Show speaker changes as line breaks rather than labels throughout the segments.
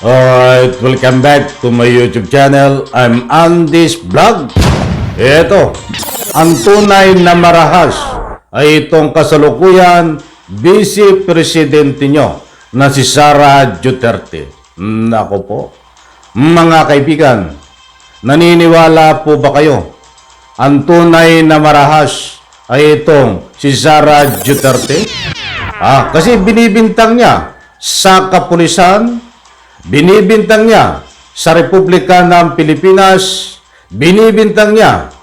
Alright, welcome back to my YouTube channel. I'm Andy's Vlog. Ito, ang tunay na marahas ay itong kasalukuyan Vice Presidente nyo na si Sara Duterte. Nako po, mga kaibigan, naniniwala po ba kayo? Ang tunay na marahas ay itong si Sara Duterte? Kasi binibintang niya sa kapulisan, binibintang niya sa Republika ng Pilipinas, binibintang niya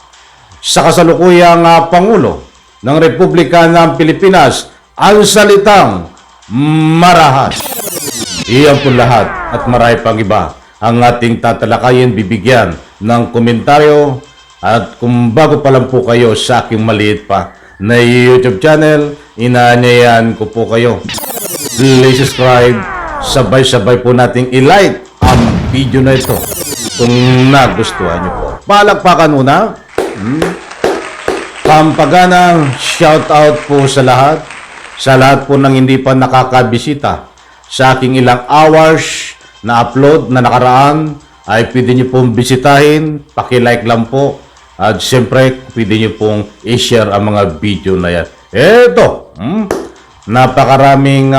sa kasalukuyang Pangulo ng Republika ng Pilipinas ang salitang marahas. Iyan po lahat at marami pang iba ang ating tatalakayin, bibigyan ng komentaryo. At kung bago pa lang po kayo sa aking maliit pa na YouTube channel, inaanyayan ko po kayo. Please subscribe. Sabay-sabay po nating i-like ang video na ito kung nagustuhan nyo po. Palakpakan muna. Pampaganang shoutout po sa lahat po ng hindi pa nakakabisita sa aking ilang hours na upload na nakaraan, ay pwede nyo pong bisitahin, paki-like lang po, at siyempre pwede nyo pong i-share ang mga video na yan. Eto, napakaraming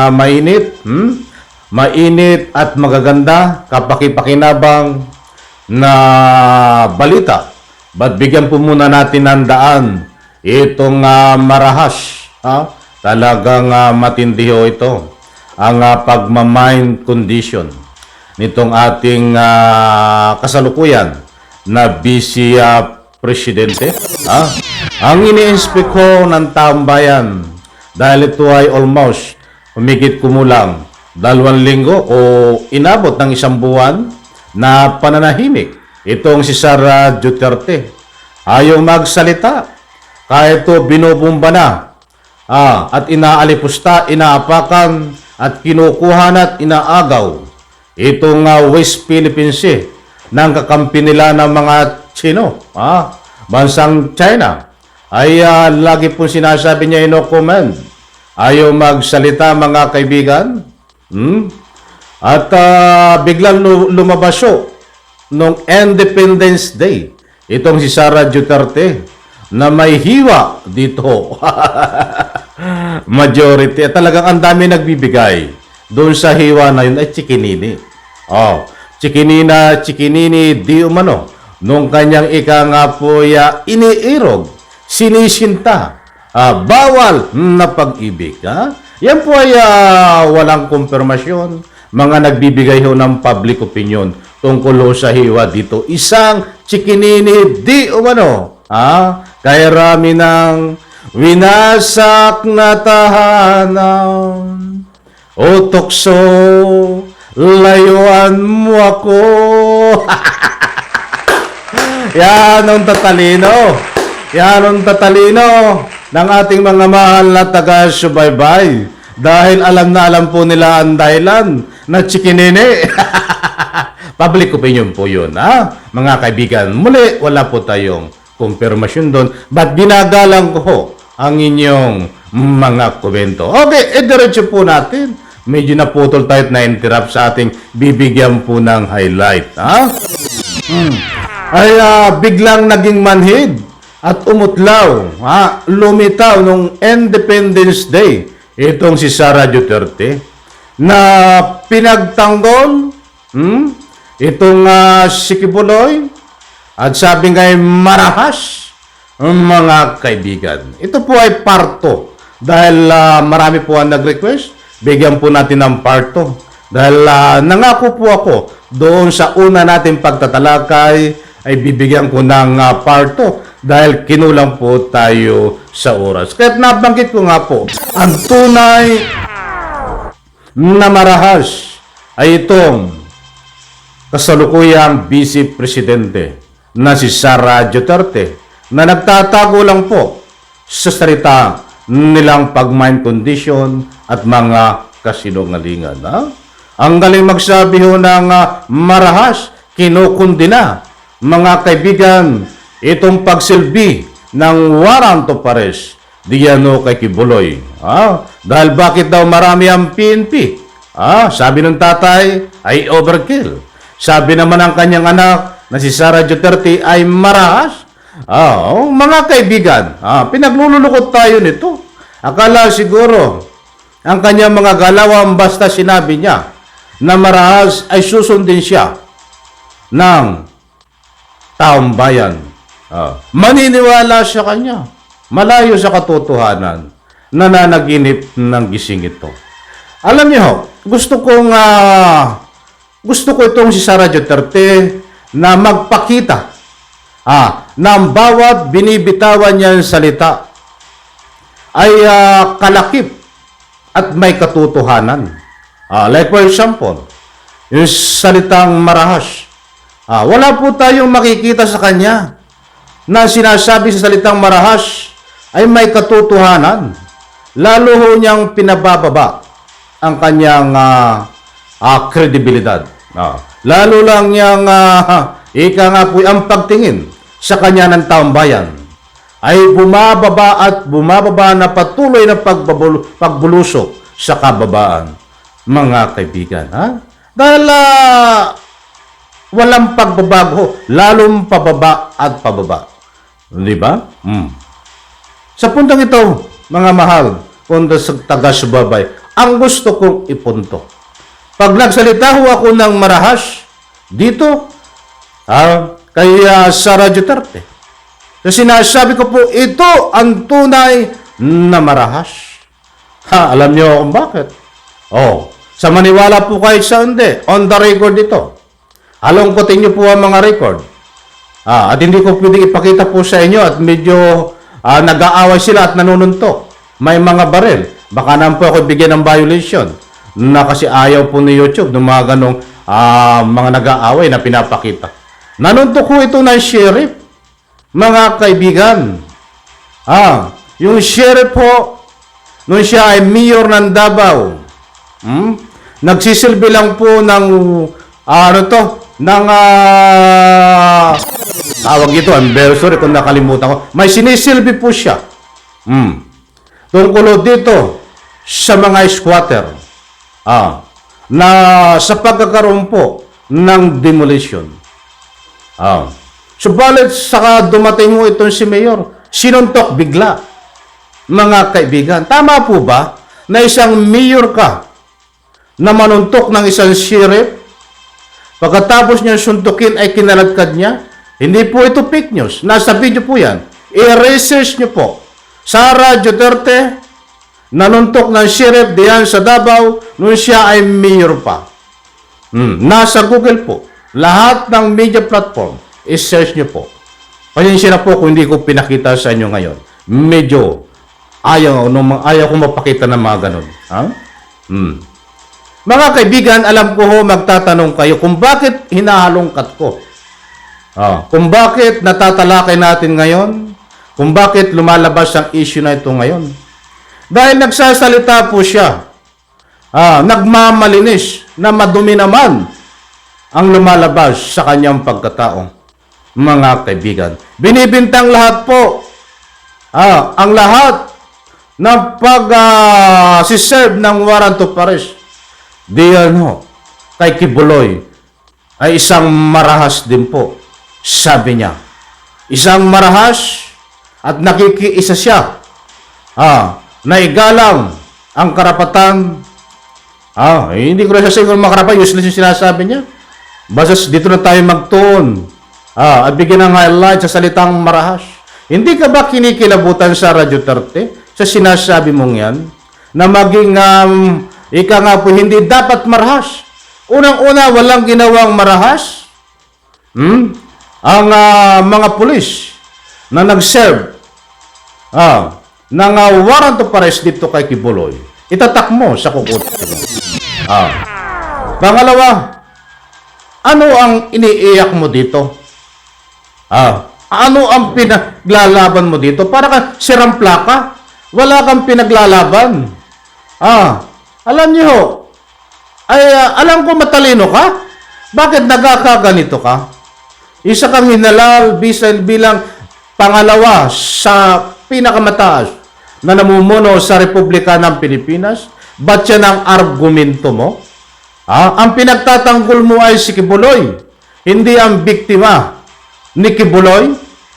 mainit at magaganda, kapakipakinabang na balita. But bigyan po muna natin ng daan itong marahas. Talagang matindi ho ito. Ang pagmamind condition nitong ating kasalukuyan na Vice Presidente. Ang ini-inspect ko ng taong bayan dahil ito ay almost humigit kumulang 2 linggo o inabot ng 1 buwan na pananahimik itong si Sara Duterte. Ayaw magsalita. Kahit ito binubumba na at inaalipusta, inaapakan at kinukuhan at inaagaw itong West Philippine Sea ng kakampi nila ng mga Chino. Bansang China ay lagi pong sinasabi niya no comment. Ayaw magsalita, mga kaibigan. At biglang lumabas nung Independence Day itong si Sara Duterte na may hiwa dito. Majority. Talagang ang dami nagbibigay doon sa hiwa na yun ay chikinini. Chikinini di umano nung kanyang ika nga po iniirog, sinisinta, bawal na pag-ibig. Yan po ay walang kumpirmasyon. Mga nagbibigay ho ng public opinion tungkol ho sa hiwa dito. Isang chikinini di umano. Kaya rami ng winasak na tahanan. O tukso, layuan mo ako. Yan ang tatalino. Yan ang tatalino ng ating mga mahal na taga-subaybay. Dahil alam na alam po nila ang dahilan na chikinini. Public opinion po yun, mga kaibigan. Muli, wala po tayong kumpirmasyon doon. But ginagalang ko ho ang inyong mga komento. Okay, diretso po natin. Medyo naputol tayo na interrupt sa ating bibigyan po ng highlight. Biglang naging manhid at umutlaw, lumitaw nung Independence Day itong si Sara Duterte na pinagtanggol itong si Kibuloy at sabi nga ay marahas, mga kaibigan. Ito po ay parto dahil marami po ang nag-request. Bigyan po natin ng parto dahil nangako po ako doon sa una nating pagtatalakay ay bibigyan ko ng parto dahil kinulang po tayo sa oras. Kaya nabanggit ko nga po, ang tunay na marahas ay itong kasalukuyang Vice Presidente na si Sara Duterte na nagtatago lang po sa salita nilang pag-mind condition at mga kasinungalingan. Ang galing magsabi ho ng marahas, kinukundina. Mga kaibigan, itong pagsilbi ng warrant of arrest diyan kay Kibuloy. Dahil bakit daw marami ang PNP Sabi ng tatay ay overkill. Sabi naman ng kanyang anak na si Sara Duterte ay marahas. Mga kaibigan, pinaglululukot tayo nito. Akala siguro ang kanyang mga galawan basta sinabi niya na marahas ay susundin siya ng taong bayan. Maniniwala siya kanya. Malayo sa katotohanan. Nananaginip ng gising ito. Alam niyo, gusto ko itong si Sara Duterte na magpakita ng bawat binibitawan niyang salita ay kalakip at may katotohanan. Like for example, yung salitang marahas. Wala po tayong makikita sa kanya na sinasabi sa salitang marahas ay may katotohanan. Lalo ho niyang pinabababa ang kanyang kredibilidad. Lalo lang niyang ika nga po ang pagtingin sa kanya ng taong bayan ay bumababa na patuloy na pagbulusok sa kababaan, mga kaibigan. Dahil walang pagbabago, lalong pababa at pababa. Di ba? Sa puntong ito, mga mahal, punto sa taga-subaybay, ang gusto kong ipunto. Pag nagsalita ho ako ng marahas, dito, kay Sara Duterte, kasi sinasabi ko po, ito ang tunay na marahas. Alam niyo kung bakit? Sa maniwala po kahit sa hindi, on the record ito. Halongkotin niyo po ang mga record. At hindi ko pwedeng ipakita po sa inyo at medyo nag-aaway sila at nanununtok. May mga baril. Baka naman po ako bigyan ng violation na kasi ayaw po ni YouTube ng mga ganong mga nag-aaway na pinapakita. Nanuntok ko ito ng sheriff. Mga kaibigan. Yung sheriff po, nung siya ay mayor ng Davao, nagsisilbi lang po ng tawag ito, I'm very sorry kung nakalimutan ko. May sinisilbi po siya. Tungkol dito sa mga squatter. Na sa pagkakaroon po ng demolition. Subalit saka dumating mo itong si Mayor, sinuntok bigla. Mga kaibigan, tama po ba na isang mayor ka na manuntok ng isang sheriff? Pagkatapos niya suntukin ay kinaladkad niya? Hindi po ito fake news. Nasa video po yan. I-research niyo po. Sara Duterte, nanuntok ng sheriff diyan sa Davao nung siya ay mayor pa. Nasa Google po. Lahat ng media platform, i-search niyo po. Pasensya na po kung hindi ko pinakita sa inyo ngayon. Medyo ayaw ko mapakita ng mga ganun. Mga kaibigan, alam ko ho, magtatanong kayo kung bakit hinahalongkat ko. Kung bakit natatalakay natin ngayon, kung bakit lumalabas ang issue na ito ngayon. Dahil nagsasalita po siya, nagmamalinis na madumi naman ang lumalabas sa kanyang pagkatao. Mga kaibigan, binibintang lahat po, ang lahat ng pag-siserve ng warrant of arrest. Diyan ho, kay Kibuloy ay isang marahas din po. Sabi niya, isang marahas at nakikiisa siya na igalang ang karapatan. Hindi ko na siya siguro makarapatan, useless yung sinasabi niya. Basta dito na tayo magtuon at bigyan ng highlight sa salitang marahas. Hindi ka ba kinikilabutan sa Sara Duterte sa sinasabi mong yan na maging ika nga po hindi dapat marahas? Unang-una, walang ginawang marahas. Ang mga pulis na nag-serve ng warrant of arrest dito kay Kibuloy, itatak mo sa kukut. Pangalawa, ano ang iniiyak mo dito? Ano ang pinaglalaban mo dito? Para ka sirang plaka? Wala kang pinaglalaban. Alam niyo, alam ko matalino ka. Bakit nagkakaganito ka? Isa kang hinalal bilang pangalawa sa pinakamataas na namumuno sa Republika ng Pilipinas. Ba't yan ang argumento mo? Ang pinagtatanggol mo ay si Kibuloy, hindi ang biktima ni Kibuloy.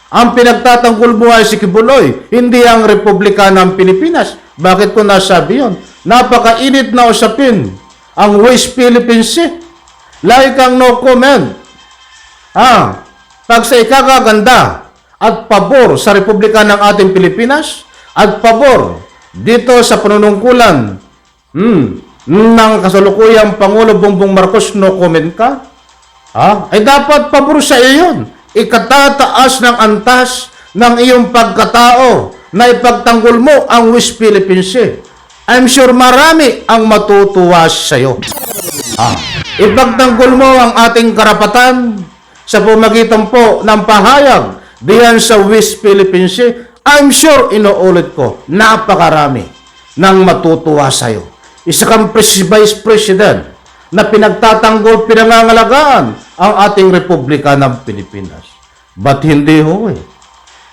Ang pinagtatanggol mo ay si Kibuloy, hindi ang Republika ng Pilipinas. Bakit ko nasabi yun? Napakainit na usapin ang West Philippine Sea. Lagi kang no comment. Pag sa ikakaganda at pabor sa Republika ng ating Pilipinas at pabor dito sa panunungkulan ng kasalukuyang Pangulo Bongbong Marcos, no comment ka? Ay dapat pabor sa iyo yun. Ikatataas ng antas ng iyong pagkatao na ipagtanggol mo ang West Philippine Sea. I'm sure marami ang matutuwa sa iyo. Ipagtanggol mo ang ating karapatan sa pamagitan po ng pahayag diyan sa West Philippine Sea. I'm sure, inuulit ko, napakarami ng matutuwa sa iyo. Isa kang Vice President na pinagtatanggol, pinangangalagaan ang ating Republika ng Pilipinas. Ba't hindi ho eh?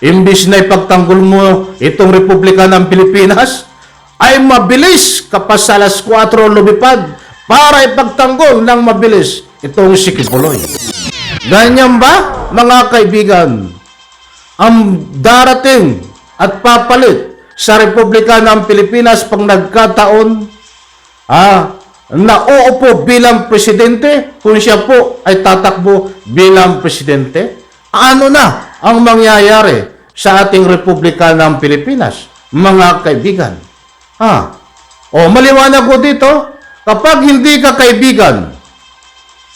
Imbis na ipagtanggol mo itong Republika ng Pilipinas, ay mabilis kapag sa alas 4 lumipad para ipagtanggol ng mabilis itong si Kibuloy. Ganyan ba, mga kaibigan, ang darating at papalit sa Republika ng Pilipinas pag nagkataon na uupo bilang presidente kung siya po ay tatakbo bilang presidente? Ano na ang mangyayari sa ating Republika ng Pilipinas, mga kaibigan? Maliwanag ko dito, kapag hindi ka kaibigan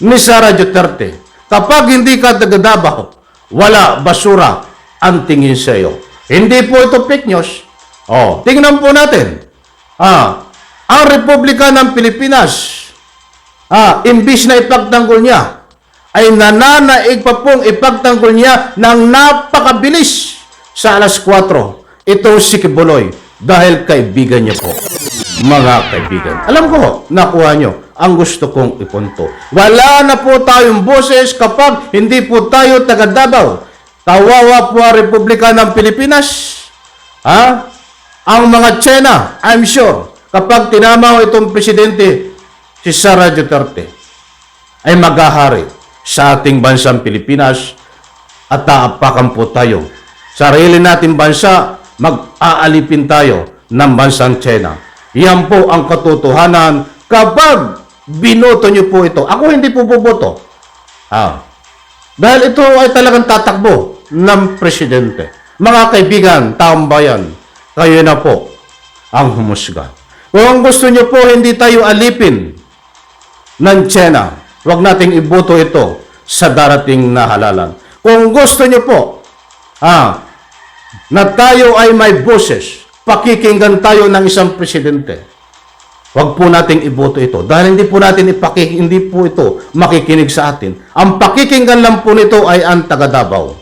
ni Sara Duterte, kapag hindi ka taga Davao, wala, basura ang tingin sa iyo. Hindi po ito fake news. Tingnan po natin. Ang Republika ng Pilipinas, imbis na ipagtanggol niya, ay nananaig pa pong ipagtanggol niya ng napakabilis sa alas 4. Ito si Kibuloy dahil kaibigan niya po. Mga kaibigan, alam ko, nakuha nyo ang gusto kong ipunto. Wala na po tayong boses kapag hindi po tayo taga Davao. Kawawa po ang Republika ng Pilipinas. Ang mga China, I'm sure, kapag tinamaw itong presidente, si Sara Duterte, ay maghahari sa ating bansang Pilipinas at taapakan po tayo. Sarili nating bansa, mag-aalipin tayo ng bansang China. Yan po ang katotohanan kapag binoto nyo po ito. Ako hindi po boboto. Dahil ito ay talagang tatakbo ng presidente. Mga kaibigan, taong bayan, kayo na po ang humusga. Kung gusto nyo po hindi tayo alipin ng China, huwag nating iboto ito sa darating na halalan. Kung gusto nyo po na tayo ay may boses, pakikinggan tayo ng isang presidente, huwag po nating iboto ito dahil hindi po ito makikinig sa atin. Ang pakikinggan lang po nito ay ang taga Davao,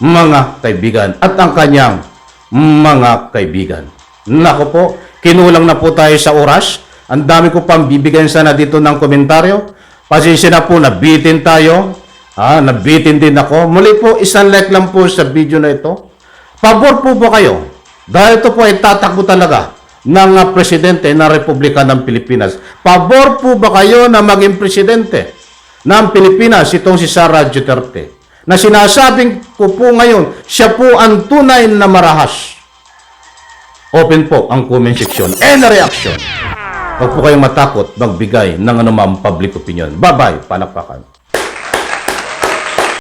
mga kaibigan, at ang kanyang mga kaibigan. Nako po, kinulang na po tayo sa oras. Ang dami ko pang bibigyan sana dito ng komentaryo. Pasensya na po, nabitin tayo. Nabitin din ako. Muli po, isang like lang po sa video na ito. Pabor po ba kayo? Dahil ito po ay tatakbo talaga ng presidente ng Republika ng Pilipinas. Pabor po ba kayo na maging presidente ng Pilipinas itong si Sara Duterte? Na sinasabing ko po ngayon, siya po ang tunay na marahas. Open po ang comment section and reaction. Huwag po kayong matakot magbigay ng anumang public opinion. Bye-bye, palakpakan.